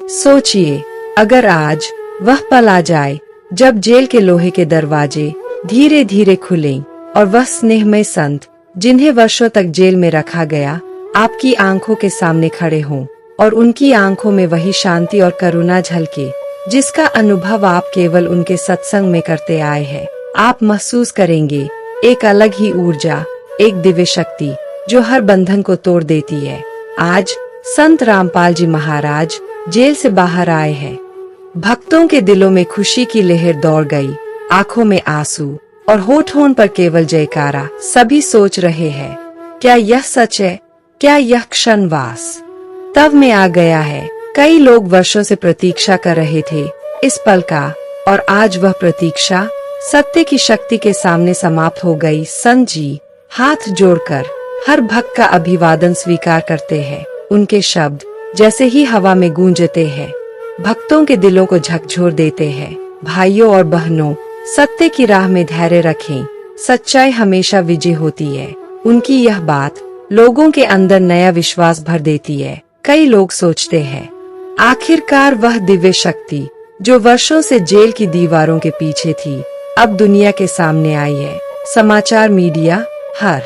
सोचिए, अगर आज वह पल आ जाए जब जेल के लोहे के दरवाजे धीरे धीरे खुलें और वह स्नेहमय संत जिन्हें वर्षों तक जेल में रखा गया आपकी आंखों के सामने खड़े हों और उनकी आंखों में वही शांति और करुणा झलके जिसका अनुभव आप केवल उनके सत्संग में करते आए हैं। आप महसूस करेंगे एक अलग ही ऊर्जा, एक दिव्य शक्ति जो हर बंधन को तोड़ देती है। आज संत रामपाल जी महाराज जेल से बाहर आए हैं। भक्तों के दिलों में खुशी की लहर दौड़ गई, आंखों में आंसू और होठों पर केवल जयकारा। सभी सोच रहे हैं, क्या यह सच है? क्या यह क्षणवास तब में आ गया है? कई लोग वर्षों से प्रतीक्षा कर रहे थे इस पल का, और आज वह प्रतीक्षा सत्य की शक्ति के सामने समाप्त हो गई। संत जी हाथ जोड़कर हर भक्त का अभिवादन स्वीकार करते हैं। उनके शब्द जैसे ही हवा में गूंजते हैं, भक्तों के दिलों को झकझोर देते हैं। भाइयों और बहनों, सत्य की राह में धैर्य रखें, सच्चाई हमेशा विजय होती है। उनकी यह बात लोगों के अंदर नया विश्वास भर देती है। कई लोग सोचते हैं, आखिरकार वह दिव्य शक्ति जो वर्षों से जेल की दीवारों के पीछे थी, अब दुनिया के सामने आई है। समाचार मीडिया हर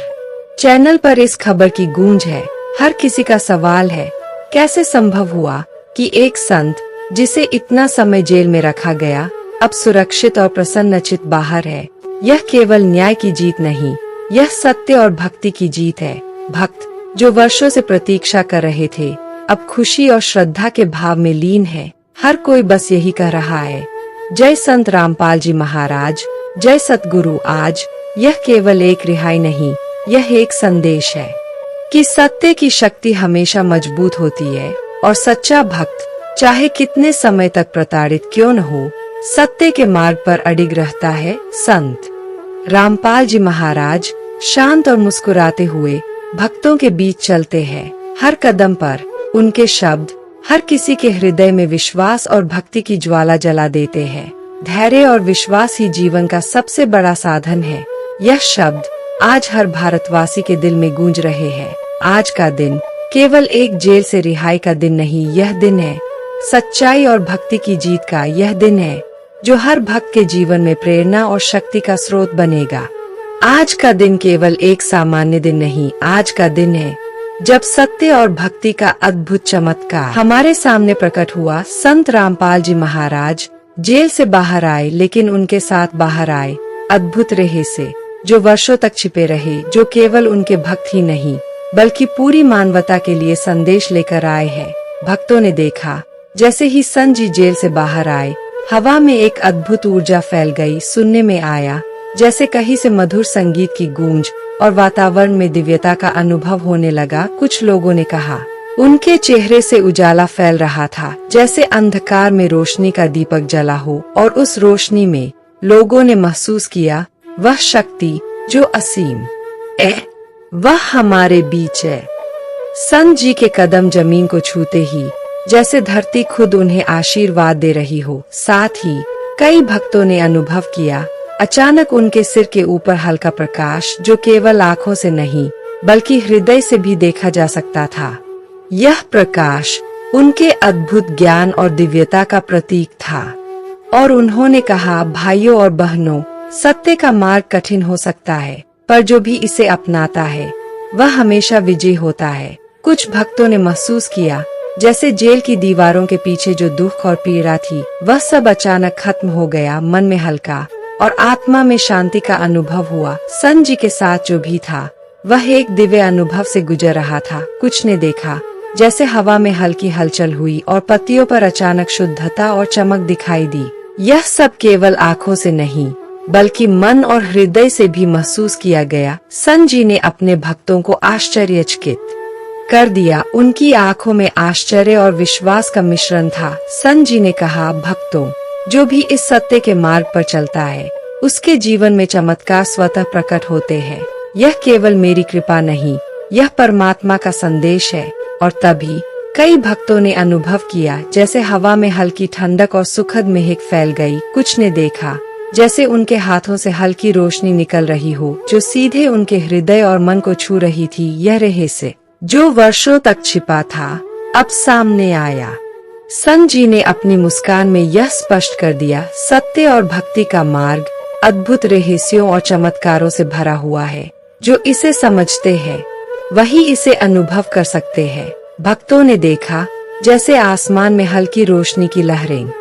चैनल पर इस खबर की गूंज है। हर किसी का सवाल है, कैसे संभव हुआ कि एक संत जिसे इतना समय जेल में रखा गया अब सुरक्षित और प्रसन्नचित बाहर है। यह केवल न्याय की जीत नहीं, यह सत्य और भक्ति की जीत है। भक्त जो वर्षों से प्रतीक्षा कर रहे थे, अब खुशी और श्रद्धा के भाव में लीन है। हर कोई बस यही कह रहा है, जय संत रामपाल जी महाराज, जय सतगुरु। आज यह केवल एक रिहाई नहीं, यह एक संदेश है कि सत्य की शक्ति हमेशा मजबूत होती है और सच्चा भक्त चाहे कितने समय तक प्रताड़ित क्यों न हो, सत्य के मार्ग पर अडिग रहता है। संत रामपाल जी महाराज शांत और मुस्कुराते हुए भक्तों के बीच चलते हैं। हर कदम पर उनके शब्द हर किसी के हृदय में विश्वास और भक्ति की ज्वाला जला देते हैं। धैर्य और विश्वास ही जीवन का सबसे बड़ा साधन है। यह शब्द आज हर भारतवासी के दिल में गूंज रहे हैं। आज का दिन केवल एक जेल से रिहाई का दिन नहीं, यह दिन है सच्चाई और भक्ति की जीत का। यह दिन है जो हर भक्त के जीवन में प्रेरणा और शक्ति का स्रोत बनेगा। आज का दिन केवल एक सामान्य दिन नहीं, आज का दिन है जब सत्य और भक्ति का अद्भुत चमत्कार हमारे सामने प्रकट हुआ। संत रामपाल जी महाराज जेल से बाहर आए, लेकिन उनके साथ बाहर आए अद्भुत रहस्य जो वर्षों तक छिपे रहे, जो केवल उनके भक्त ही नहीं बल्कि पूरी मानवता के लिए संदेश लेकर आए हैं। भक्तों ने देखा, जैसे ही संत जी जेल से बाहर आए, हवा में एक अद्भुत ऊर्जा फैल गई। सुनने में आया जैसे कहीं से मधुर संगीत की गूंज और वातावरण में दिव्यता का अनुभव होने लगा। कुछ लोगों ने कहा, उनके चेहरे से उजाला फैल रहा था, जैसे अंधकार में रोशनी का दीपक जला हो, और उस रोशनी में लोगों ने महसूस किया वह शक्ति जो असीम है, वह हमारे बीच है। संत जी के कदम जमीन को छूते ही जैसे धरती खुद उन्हें आशीर्वाद दे रही हो। साथ ही कई भक्तों ने अनुभव किया, अचानक उनके सिर के ऊपर हल्का प्रकाश जो केवल आंखों से नहीं बल्कि हृदय से भी देखा जा सकता था। यह प्रकाश उनके अद्भुत ज्ञान और दिव्यता का प्रतीक था, और उन्होंने कहा, भाइयों और बहनों, सत्य का मार्ग कठिन हो सकता है, पर जो भी इसे अपनाता है वह हमेशा विजयी होता है। कुछ भक्तों ने महसूस किया जैसे जेल की दीवारों के पीछे जो दुख और पीड़ा थी वह सब अचानक खत्म हो गया। मन में हल्का और आत्मा में शांति का अनुभव हुआ। संत जी के साथ जो भी था वह एक दिव्य अनुभव से गुजर रहा था। कुछ ने देखा जैसे हवा में हल्की हलचल हुई और पत्तियों पर अचानक शुद्धता और चमक दिखाई दी। यह सब केवल आँखों से नहीं बल्कि मन और हृदय से भी महसूस किया गया। संत जी ने अपने भक्तों को आश्चर्यचकित कर दिया। उनकी आंखों में आश्चर्य और विश्वास का मिश्रण था। संत जी ने कहा, भक्तों, जो भी इस सत्य के मार्ग पर चलता है उसके जीवन में चमत्कार स्वतः प्रकट होते हैं। यह केवल मेरी कृपा नहीं, यह परमात्मा का संदेश है। और तभी कई भक्तों ने अनुभव किया जैसे हवा में हल्की ठंडक और सुखद महक फैल गई। कुछ ने देखा जैसे उनके हाथों से हल्की रोशनी निकल रही हो जो सीधे उनके हृदय और मन को छू रही थी। यह रहस्य जो वर्षों तक छिपा था अब सामने आया। संत जी ने अपनी मुस्कान में यह स्पष्ट कर दिया, सत्य और भक्ति का मार्ग अद्भुत रहस्यों और चमत्कारों से भरा हुआ है। जो इसे समझते हैं वही इसे अनुभव कर सकते हैं। भक्तों ने देखा जैसे आसमान में हल्की रोशनी की लहरें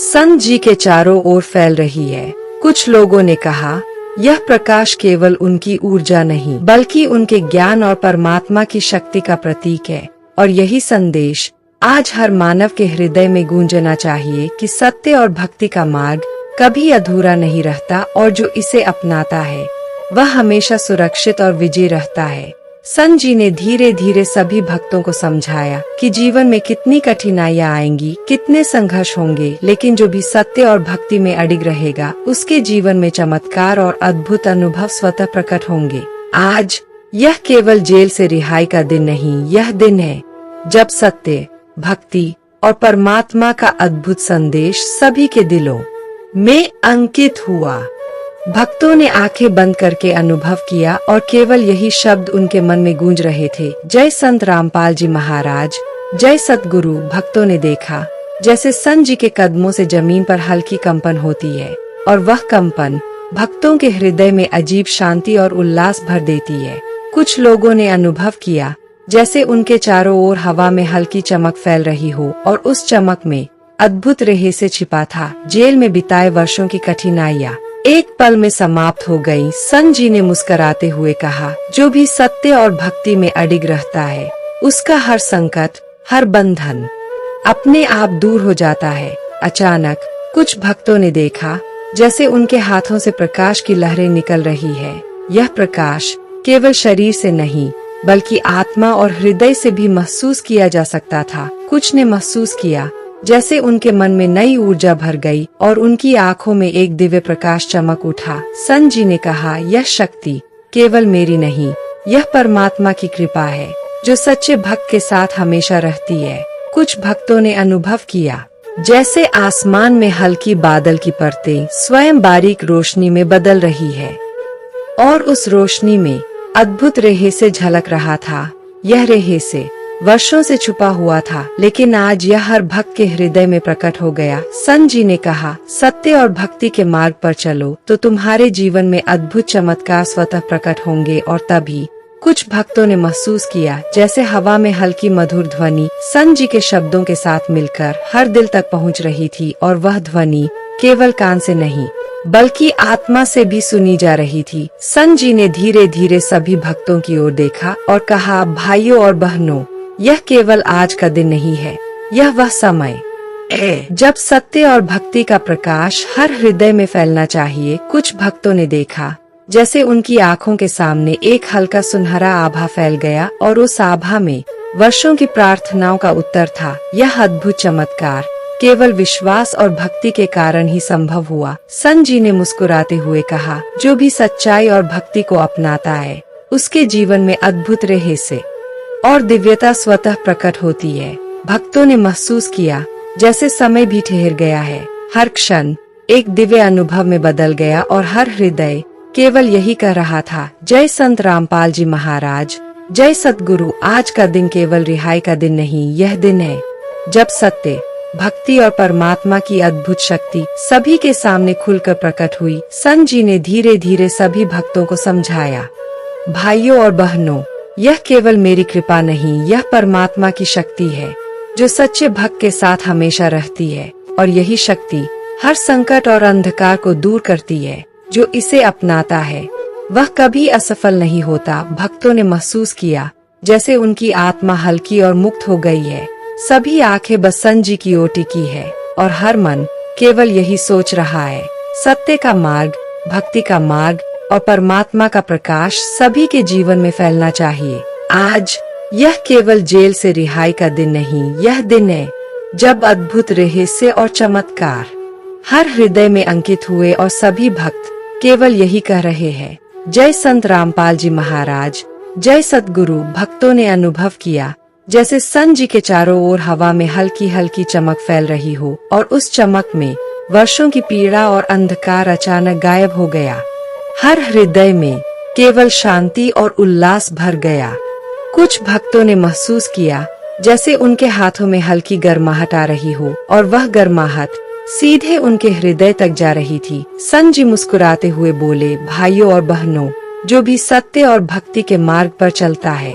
संत जी के चारों ओर फैल रही है। कुछ लोगों ने कहा, यह प्रकाश केवल उनकी ऊर्जा नहीं बल्कि उनके ज्ञान और परमात्मा की शक्ति का प्रतीक है। और यही संदेश आज हर मानव के हृदय में गूंजना चाहिए कि सत्य और भक्ति का मार्ग कभी अधूरा नहीं रहता और जो इसे अपनाता है वह हमेशा सुरक्षित और विजयी रहता है। संत जी ने धीरे धीरे सभी भक्तों को समझाया कि जीवन में कितनी कठिनाइयां आएंगी, कितने संघर्ष होंगे, लेकिन जो भी सत्य और भक्ति में अडिग रहेगा उसके जीवन में चमत्कार और अद्भुत अनुभव स्वतः प्रकट होंगे। आज यह केवल जेल से रिहाई का दिन नहीं, यह दिन है जब सत्य, भक्ति और परमात्मा का अद्भुत संदेश सभी के दिलों में अंकित हुआ। भक्तों ने आंखें बंद करके अनुभव किया और केवल यही शब्द उनके मन में गूंज रहे थे, जय संत रामपाल जी महाराज, जय सतगुरु। भक्तों ने देखा जैसे संत जी के कदमों से जमीन पर हल्की कंपन होती है और वह कंपन भक्तों के हृदय में अजीब शांति और उल्लास भर देती है। कुछ लोगों ने अनुभव किया जैसे उनके चारों ओर हवा में हल्की चमक फैल रही हो और उस चमक में अद्भुत रहस्य छिपा था। जेल में बिताए वर्षों की कठिनाइयां एक पल में समाप्त हो गई। संत जी ने मुस्कुराते हुए कहा, जो भी सत्य और भक्ति में अडिग रहता है उसका हर संकट, हर बंधन अपने आप दूर हो जाता है। अचानक कुछ भक्तों ने देखा जैसे उनके हाथों से प्रकाश की लहरें निकल रही है। यह प्रकाश केवल शरीर से नहीं बल्कि आत्मा और हृदय से भी महसूस किया जा सकता था। कुछ ने महसूस किया जैसे उनके मन में नई ऊर्जा भर गई और उनकी आंखों में एक दिव्य प्रकाश चमक उठा। संत जी ने कहा, यह शक्ति केवल मेरी नहीं, यह परमात्मा की कृपा है जो सच्चे भक्त के साथ हमेशा रहती है। कुछ भक्तों ने अनुभव किया जैसे आसमान में हल्की बादल की परतें स्वयं बारीक रोशनी में बदल रही है और उस रोशनी में अद्भुत रहस्य झलक रहा था। यह रहस्य वर्षों से छुपा हुआ था लेकिन आज यह हर भक्त के हृदय में प्रकट हो गया। संत जी ने कहा, सत्य और भक्ति के मार्ग पर चलो तो तुम्हारे जीवन में अद्भुत चमत्कार स्वतः प्रकट होंगे। और तभी कुछ भक्तों ने महसूस किया जैसे हवा में हल्की मधुर ध्वनि संत जी के शब्दों के साथ मिलकर हर दिल तक पहुंच रही थी और वह ध्वनि केवल कान से नहीं बल्कि आत्मा से भी सुनी जा रही थी। संत जी ने धीरे धीरे सभी भक्तों की ओर देखा और कहा, भाइयों और बहनों, यह केवल आज का दिन नहीं है, यह वह समय है जब सत्य और भक्ति का प्रकाश हर हृदय में फैलना चाहिए। कुछ भक्तों ने देखा जैसे उनकी आंखों के सामने एक हल्का सुनहरा आभा फैल गया और उस आभा में वर्षों की प्रार्थनाओं का उत्तर था। यह अद्भुत चमत्कार केवल विश्वास और भक्ति के कारण ही संभव हुआ। संत जी ने मुस्कुराते हुए कहा, जो भी सच्चाई और भक्ति को अपनाता है उसके जीवन में अद्भुत रहस्य और दिव्यता स्वतः प्रकट होती है। भक्तों ने महसूस किया जैसे समय भी ठहर गया है, हर क्षण एक दिव्य अनुभव में बदल गया और हर हृदय केवल यही कह रहा था, जय संत रामपाल जी महाराज, जय सतगुरु। आज का दिन केवल रिहाई का दिन नहीं, यह दिन है जब सत्य, भक्ति और परमात्मा की अद्भुत शक्ति सभी के सामने खुलकर प्रकट हुई। संत जी ने धीरे धीरे सभी भक्तों को समझाया, भाइयों और बहनों, यह केवल मेरी कृपा नहीं, यह परमात्मा की शक्ति है जो सच्चे भक्त के साथ हमेशा रहती है और यही शक्ति हर संकट और अंधकार को दूर करती है। जो इसे अपनाता है वह कभी असफल नहीं होता। भक्तों ने महसूस किया जैसे उनकी आत्मा हल्की और मुक्त हो गई है। सभी आंखें बस संत जी की ओर टिकी है और हर मन केवल यही सोच रहा है, सत्य का मार्ग, भक्ति का मार्ग और परमात्मा का प्रकाश सभी के जीवन में फैलना चाहिए। आज यह केवल जेल से रिहाई का दिन नहीं, यह दिन है जब अद्भुत रहस्य और चमत्कार हर हृदय में अंकित हुए और सभी भक्त केवल यही कह रहे हैं, जय संत रामपाल जी महाराज, जय सतगुरु। भक्तों ने अनुभव किया जैसे संत जी के चारों ओर हवा में हल्की हल्की चमक फैल रही हो और उस चमक में वर्षों की पीड़ा और अंधकार अचानक गायब हो गया। हर हृदय में केवल शांति और उल्लास भर गया। कुछ भक्तों ने महसूस किया जैसे उनके हाथों में हल्की गर्माहट आ रही हो और वह गर्माहट सीधे उनके हृदय तक जा रही थी। संत जी मुस्कुराते हुए बोले, भाइयों और बहनों, जो भी सत्य और भक्ति के मार्ग पर चलता है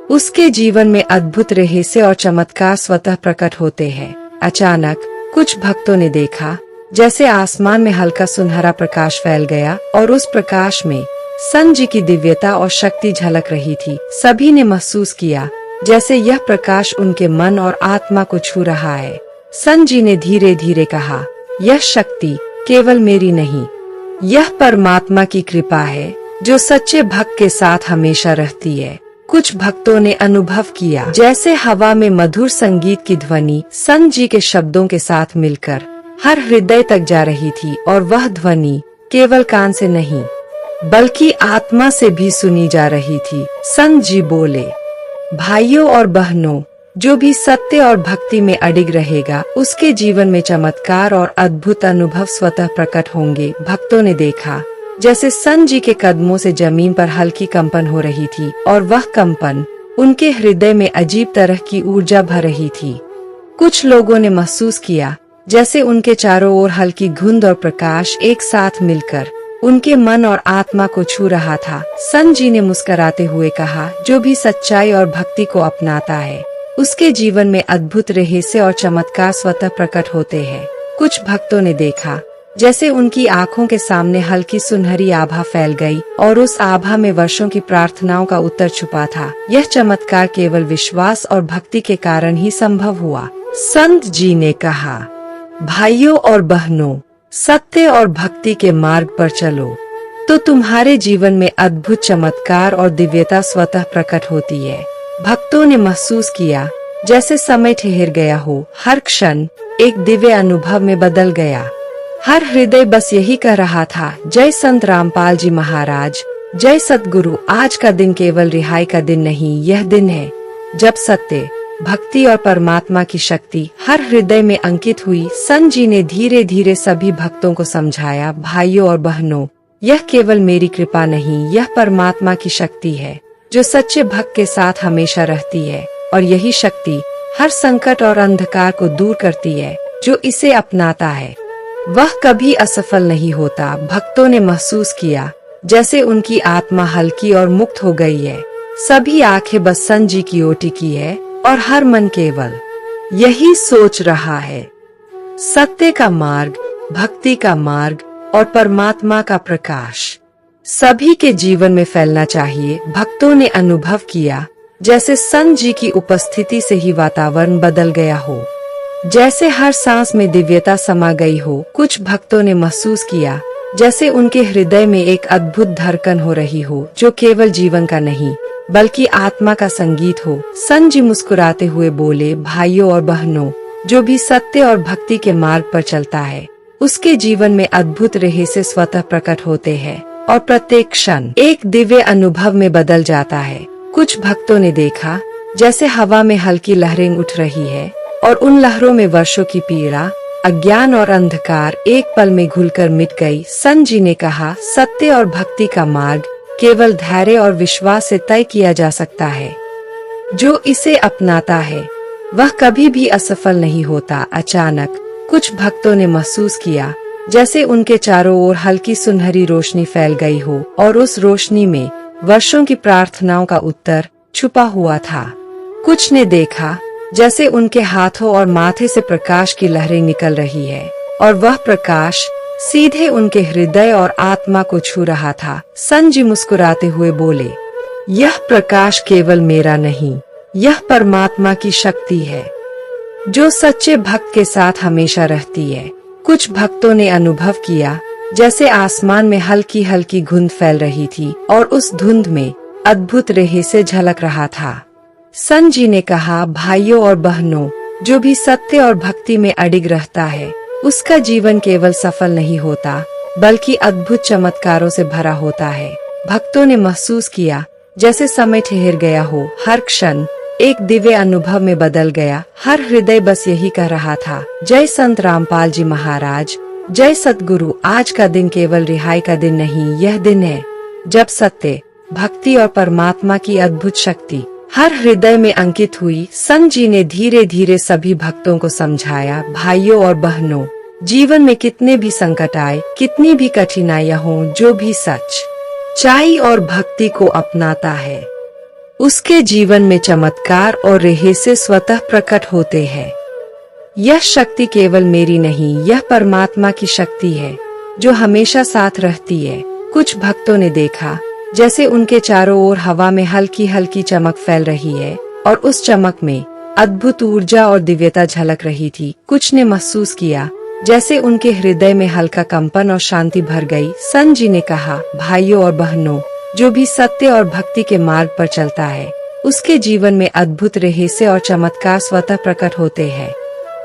उसके जीवन में अद्भुत रहस्य और चमत्कार स्वतः प्रकट होते हैं। अचानक कुछ भक्तों ने देखा जैसे आसमान में हल्का सुनहरा प्रकाश फैल गया और उस प्रकाश में संत जी की दिव्यता और शक्ति झलक रही थी। सभी ने महसूस किया जैसे यह प्रकाश उनके मन और आत्मा को छू रहा है। संत जी ने धीरे धीरे कहा, यह शक्ति केवल मेरी नहीं, यह परमात्मा की कृपा है जो सच्चे भक्त के साथ हमेशा रहती है। कुछ भक्तों ने अनुभव किया जैसे हवा में मधुर संगीत की ध्वनि संत जी के शब्दों के साथ मिलकर हर हृदय तक जा रही थी और वह ध्वनि केवल कान से नहीं बल्कि आत्मा से भी सुनी जा रही थी। संत जी बोले, भाइयों और बहनों, जो भी सत्य और भक्ति में अडिग रहेगा उसके जीवन में चमत्कार और अद्भुत अनुभव स्वतः प्रकट होंगे। भक्तों ने देखा जैसे संत जी के कदमों से जमीन पर हल्की कंपन हो रही थी और वह कंपन उनके हृदय में अजीब तरह की ऊर्जा भर रही थी। कुछ लोगों ने महसूस किया जैसे उनके चारों ओर हल्की धुंध और प्रकाश एक साथ मिलकर उनके मन और आत्मा को छू रहा था। संत जी ने मुस्कुराते हुए कहा, जो भी सच्चाई और भक्ति को अपनाता है उसके जीवन में अद्भुत रहस्य और चमत्कार स्वतः प्रकट होते हैं। कुछ भक्तों ने देखा जैसे उनकी आंखों के सामने हल्की सुनहरी आभा फैल गई और उस आभा में वर्षों की प्रार्थनाओं का उत्तर छुपा था। यह चमत्कार केवल विश्वास और भक्ति के कारण ही संभव हुआ। संत जी ने कहा, भाइयों और बहनों, सत्य और भक्ति के मार्ग पर चलो तो तुम्हारे जीवन में अद्भुत चमत्कार और दिव्यता स्वतः प्रकट होती है। भक्तों ने महसूस किया जैसे समय ठहर गया हो, हर क्षण एक दिव्य अनुभव में बदल गया। हर हृदय बस यही कह रहा था, जय संत रामपाल जी महाराज, जय सतगुरु। आज का दिन केवल रिहाई का दिन नहीं, यह दिन है जब सत्य, भक्ति और परमात्मा की शक्ति हर हृदय में अंकित हुई। संत जी ने धीरे धीरे सभी भक्तों को समझाया, भाइयों और बहनों, यह केवल मेरी कृपा नहीं, यह परमात्मा की शक्ति है जो सच्चे भक्त के साथ हमेशा रहती है और यही शक्ति हर संकट और अंधकार को दूर करती है। जो इसे अपनाता है वह कभी असफल नहीं होता। भक्तों ने महसूस किया जैसे उनकी आत्मा हल्की और मुक्त हो गई है। सभी आंखें बस संत जी की ओर टिकी है और हर मन केवल यही सोच रहा है, सत्य का मार्ग, भक्ति का मार्ग और परमात्मा का प्रकाश सभी के जीवन में फैलना चाहिए। भक्तों ने अनुभव किया जैसे संत जी की उपस्थिति से ही वातावरण बदल गया हो, जैसे हर सांस में दिव्यता समा गई हो। कुछ भक्तों ने महसूस किया जैसे उनके हृदय में एक अद्भुत धड़कन हो रही हो जो केवल जीवन का नहीं बल्कि आत्मा का संगीत हो। संत जी मुस्कुराते हुए बोले, भाइयों और बहनों, जो भी सत्य और भक्ति के मार्ग पर चलता है उसके जीवन में अद्भुत रहस्य स्वतः प्रकट होते हैं और प्रत्येक क्षण एक दिव्य अनुभव में बदल जाता है। कुछ भक्तों ने देखा जैसे हवा में हल्की लहरें उठ रही है और उन लहरों में वर्षों की पीड़ा, अज्ञान और अंधकार एक पल में घुलकर मिट गई। संत जी ने कहा, सत्य और भक्ति का मार्ग केवल धैर्य और विश्वास से तय किया जा सकता है। जो इसे अपनाता है वह कभी भी असफल नहीं होता। अचानक कुछ भक्तों ने महसूस किया जैसे उनके चारों ओर हल्की सुनहरी रोशनी फैल गई हो और उस रोशनी में वर्षों की प्रार्थनाओं का उत्तर छुपा हुआ था। कुछ ने देखा जैसे उनके हाथों और माथे से प्रकाश की लहरें निकल रही है और वह प्रकाश सीधे उनके हृदय और आत्मा को छू रहा था। संत जी मुस्कुराते हुए बोले, यह प्रकाश केवल मेरा नहीं, यह परमात्मा की शक्ति है जो सच्चे भक्त के साथ हमेशा रहती है। कुछ भक्तों ने अनुभव किया जैसे आसमान में हल्की हल्की धुंध फैल रही थी और उस धुंध में अद्भुत रहस्य झलक रहा था। संत जी ने कहा, भाइयों और बहनों, जो भी सत्य और भक्ति में अडिग रहता है उसका जीवन केवल सफल नहीं होता बल्कि अद्भुत चमत्कारों से भरा होता है। भक्तों ने महसूस किया जैसे समय ठहर गया हो, हर क्षण एक दिव्य अनुभव में बदल गया। हर हृदय बस यही कह रहा था, जय संत रामपाल जी महाराज, जय सतगुरु। आज का दिन केवल रिहाई का दिन नहीं, यह दिन है जब सत्य, भक्ति और परमात्मा की अद्भुत शक्ति हर हृदय में अंकित हुई। संत जी ने धीरे धीरे सभी भक्तों को समझाया, भाइयों और बहनों, जीवन में कितने भी संकट आए, कितनी भी कठिनाइयां हों, जो भी सच्चाई और भक्ति को अपनाता है, उसके जीवन में चमत्कार और रहस्य स्वतः प्रकट होते हैं। यह शक्ति केवल मेरी नहीं, यह परमात्मा की शक्ति है जो हमेशा साथ रहती है। कुछ भक्तों ने देखा जैसे उनके चारों ओर हवा में हल्की हल्की चमक फैल रही है और उस चमक में अद्भुत ऊर्जा और दिव्यता झलक रही थी। कुछ ने महसूस किया जैसे उनके हृदय में हल्का कंपन और शांति भर गई। संत जी ने कहा, भाइयों और बहनों, जो भी सत्य और भक्ति के मार्ग पर चलता है, उसके जीवन में अद्भुत रहस्य और चमत्कार स्वतः प्रकट होते हैं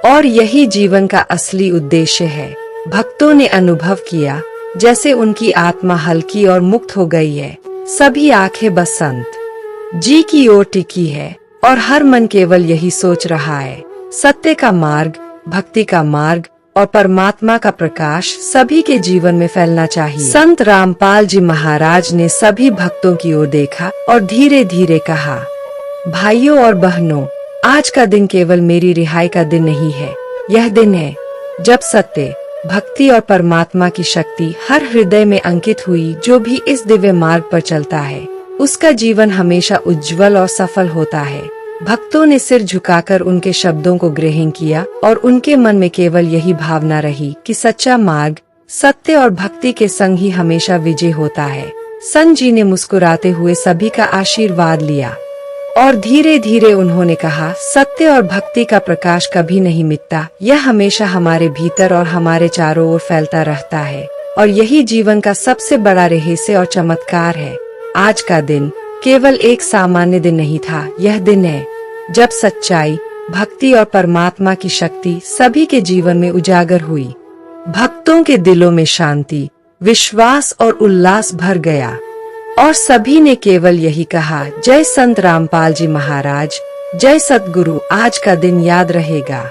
और यही जीवन का असली उद्देश्य है। भक्तों ने अनुभव किया जैसे उनकी आत्मा हल्की और मुक्त हो गई है। सभी आंखें बस संत जी की ओर टिकी है और हर मन केवल यही सोच रहा है, सत्य का मार्ग, भक्ति का मार्ग और परमात्मा का प्रकाश सभी के जीवन में फैलना चाहिए। संत रामपाल जी महाराज ने सभी भक्तों की ओर देखा और धीरे धीरे कहा, भाइयों और बहनों, आज का दिन केवल मेरी रिहाई का दिन नहीं है। यह दिन है जब सत्य, भक्ति और परमात्मा की शक्ति हर हृदय में अंकित हुई। जो भी इस दिव्य मार्ग पर चलता है, उसका जीवन हमेशा उज्जवल और सफल होता है। भक्तों ने सिर झुकाकर उनके शब्दों को ग्रहण किया और उनके मन में केवल यही भावना रही कि सच्चा मार्ग सत्य और भक्ति के संग ही हमेशा विजय होता है। संत जी ने मुस्कुराते हुए सभी का आशीर्वाद लिया और धीरे धीरे उन्होंने कहा, सत्य और भक्ति का प्रकाश कभी नहीं मिटता, यह हमेशा हमारे भीतर और हमारे चारों ओर फैलता रहता है और यही जीवन का सबसे बड़ा रहस्य और चमत्कार है। आज का दिन केवल एक सामान्य दिन नहीं था, यह दिन है जब सच्चाई, भक्ति और परमात्मा की शक्ति सभी के जीवन में उजागर हुई। भक्तों के दिलों में शांति, विश्वास और उल्लास भर गया और सभी ने केवल यही कहा, जय संत रामपाल जी महाराज, जय सतगुरु। आज का दिन याद रहेगा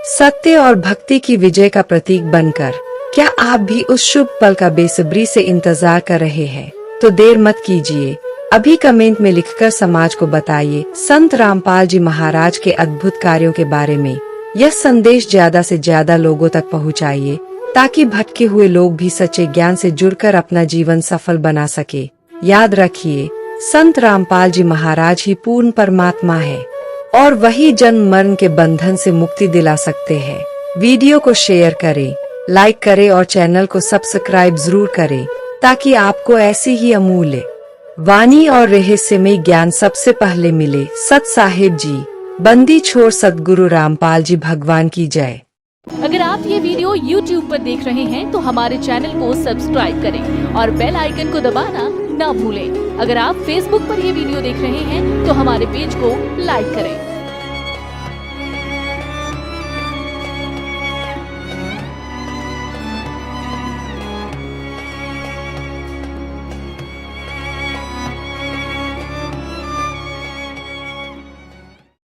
सत्य और भक्ति की विजय का प्रतीक बनकर। क्या आप भी उस शुभ पल का बेसब्री से इंतजार कर रहे हैं? तो देर मत कीजिए, अभी कमेंट में लिखकर समाज को बताइए संत रामपाल जी महाराज के अद्भुत कार्यों के बारे में। यह संदेश ज्यादा से ज्यादा लोगों तक पहुंचाइए ताकि भटके हुए लोग भी सच्चे ज्ञान से जुड़कर अपना जीवन सफल बना सके। याद रखिए, संत रामपाल जी महाराज ही पूर्ण परमात्मा है और वही जन्म मरण के बंधन से मुक्ति दिला सकते हैं। वीडियो को शेयर करें, लाइक करें और चैनल को सब्सक्राइब जरूर करें ताकि आपको ऐसी ही अमूल्य वाणी और रहस्यमय ज्ञान सबसे पहले मिले। सत साहिब जी, बंदी छोड़ सतगुरु रामपाल जी भगवान की जय। अगर आप ये वीडियो YouTube पर देख रहे हैं तो हमारे चैनल को सब्सक्राइब करें और बेल आइकन को दबाना ना भूलें। अगर आप Facebook पर ये वीडियो देख रहे हैं तो हमारे पेज को लाइक करें।